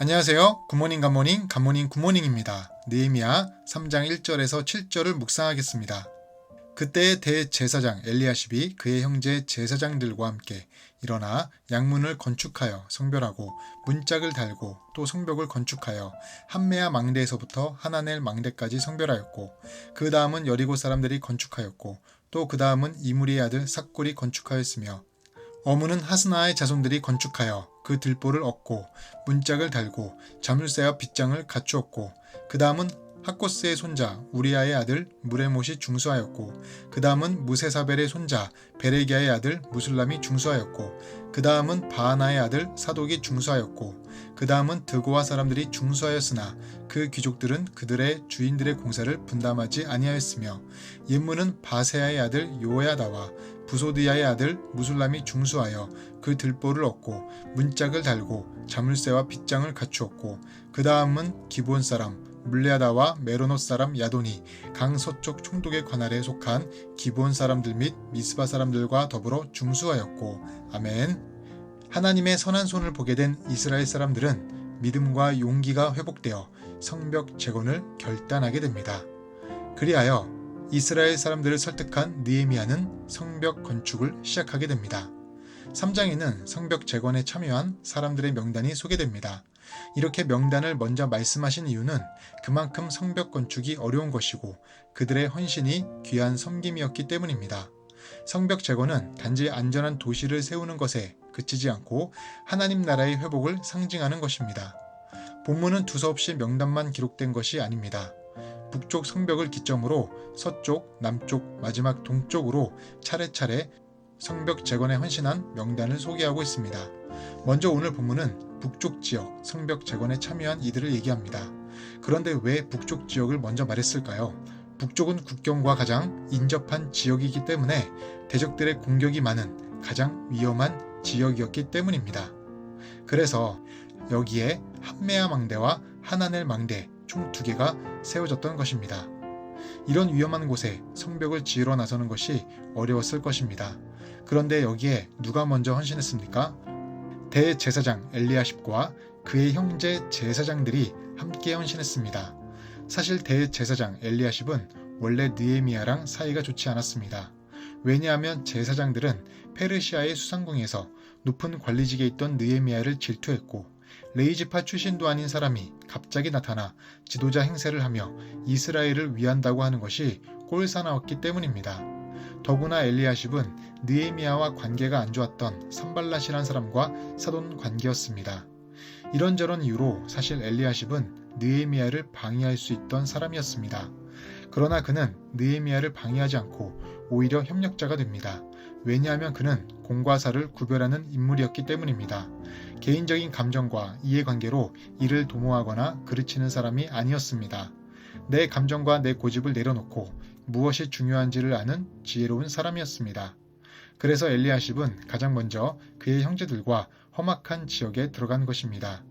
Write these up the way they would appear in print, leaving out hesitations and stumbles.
안녕하세요. 굿모닝 굿모닝 굿모닝 굿모닝입니다. 느헤미야 3장 1절에서 7절을 묵상하겠습니다. 그때의 대제사장 엘리야십이 그의 형제 제사장들과 함께 일어나 양문을 건축하여 성별하고 문짝을 달고 또 성벽을 건축하여 함메아 망대에서부터 하나넬 망대까지 성별하였고 그 다음은 여리고 사람들이 건축하였고 또 그 다음은 이므리의 아들 삭골이 건축하였으며 어무는 하스나의 자손들이 건축하여 그 들보를 얻고 문짝을 달고 자물쇠와 빗장을 갖추었고 그 다음은 학코스의 손자 우리아의 아들 무레못이 중수하였고 그 다음은 무세사벨의 손자 베레기야의 아들 무술람이 중수하였고 그 다음은 바하나의 아들 사독이 중수하였고 그 다음은 드고와 사람들이 중수하였으나 그 귀족들은 그들의 주인들의 공사를 분담하지 아니하였으며 옛문은 바세야의 아들 요야다와 부소드야의 아들 무술람이 중수하여 그 들보를 얻고 문짝을 달고 자물쇠와 빗장을 갖추었고 그 다음은 기브온 사람 물레아다와 메로노 사람 야돈이 강 서쪽 총독의 관할에 속한 기브온 사람들 및 미스바 사람들과 더불어 중수하였고 아멘. 하나님의 선한 손을 보게 된 이스라엘 사람들은 믿음과 용기가 회복되어 성벽 재건을 결단하게 됩니다. 그리하여 이스라엘 사람들을 설득한 느헤미야는 성벽 건축을 시작하게 됩니다. 3장에는 성벽 재건에 참여한 사람들의 명단이 소개됩니다. 이렇게 명단을 먼저 말씀하신 이유는 그만큼 성벽 건축이 어려운 것이고 그들의 헌신이 귀한 섬김이었기 때문입니다. 성벽 재건은 단지 안전한 도시를 세우는 것에 그치지 않고 하나님 나라의 회복을 상징하는 것입니다. 본문은 두서없이 명단만 기록된 것이 아닙니다. 북쪽 성벽을 기점으로 서쪽, 남쪽, 마지막 동쪽으로 차례차례 성벽 재건에 헌신한 명단을 소개하고 있습니다. 먼저 오늘 본문은 북쪽 지역 성벽 재건에 참여한 이들을 얘기합니다. 그런데 왜 북쪽 지역을 먼저 말했을까요? 북쪽은 국경과 가장 인접한 지역이기 때문에 대적들의 공격이 많은 가장 위험한 지역이었기 때문입니다. 그래서 여기에 함메아 망대와 하나넬 망대 총 2개가 세워졌던 것입니다. 이런 위험한 곳에 성벽을 지으러 나서는 것이 어려웠을 것입니다. 그런데 여기에 누가 먼저 헌신했습니까? 대제사장 엘리야십과 그의 형제 제사장들이 함께 헌신했습니다. 사실 대제사장 엘리야십은 원래 느헤미야랑 사이가 좋지 않았습니다. 왜냐하면 제사장들은 페르시아의 수상궁에서 높은 관리직에 있던 느헤미야를 질투했고 레이지파 출신도 아닌 사람이 갑자기 나타나 지도자 행세를 하며 이스라엘을 위한다고 하는 것이 꼴사나웠기 때문입니다. 더구나 엘리야십은 느헤미야와 관계가 안 좋았던 산발랏이란 사람과 사돈 관계였습니다. 이런저런 이유로 사실 엘리야십은 느헤미야를 방해할 수 있던 사람이었습니다. 그러나 그는 느헤미야를 방해하지 않고 오히려 협력자가 됩니다. 왜냐하면 그는 공과 사를 구별하는 인물이었기 때문입니다. 개인적인 감정과 이해관계로 이를 도모하거나 그르치는 사람이 아니었습니다. 내 감정과 내 고집을 내려놓고 무엇이 중요한지를 아는 지혜로운 사람이었습니다. 그래서 엘리야십은 가장 먼저 그의 형제들과 험악한 지역에 들어간 것입니다.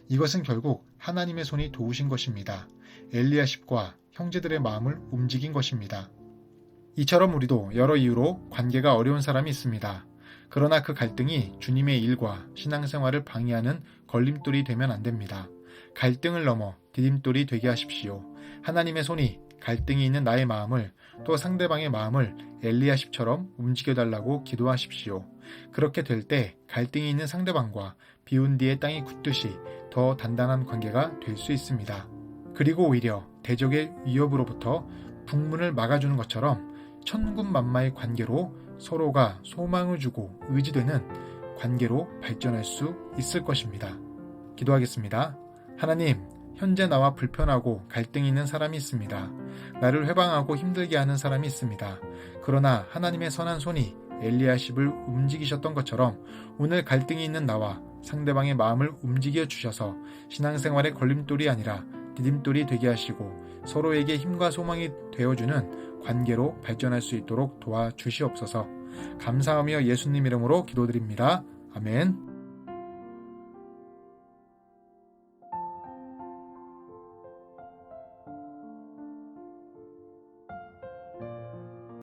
이것은 결국 하나님의 손이 도우신 것입니다. 엘리야십과 형제들의 마음을 움직인 것입니다. 이처럼 우리도 여러 이유로 관계가 어려운 사람이 있습니다. 그러나 그 갈등이 주님의 일과 신앙생활을 방해하는 걸림돌이 되면 안 됩니다. 갈등을 넘어 디딤돌이 되게 하십시오. 하나님의 손이 갈등이 있는 나의 마음을 또 상대방의 마음을 엘리야십처럼 움직여달라고 기도하십시오. 그렇게 될 때 갈등이 있는 상대방과 비운 뒤에 땅이 굳듯이 더 단단한 관계가 될 수 있습니다. 그리고 오히려 대적의 위협으로부터 북문을 막아주는 것처럼 천군만마의 관계로 서로가 소망을 주고 의지되는 관계로 발전할 수 있을 것입니다. 기도하겠습니다. 하나님, 현재 나와 불편하고 갈등이 있는 사람이 있습니다. 나를 회방하고 힘들게 하는 사람이 있습니다. 그러나 하나님의 선한 손이 엘리야십을 움직이셨던 것처럼 오늘 갈등이 있는 나와 상대방의 마음을 움직여 주셔서 신앙생활의 걸림돌이 아니라 디딤돌이 되게 하시고 서로에게 힘과 소망이 되어주는 관계로 발전할 수 있도록 도와주시옵소서. 감사하며 예수님 이름으로 기도드립니다. 아멘.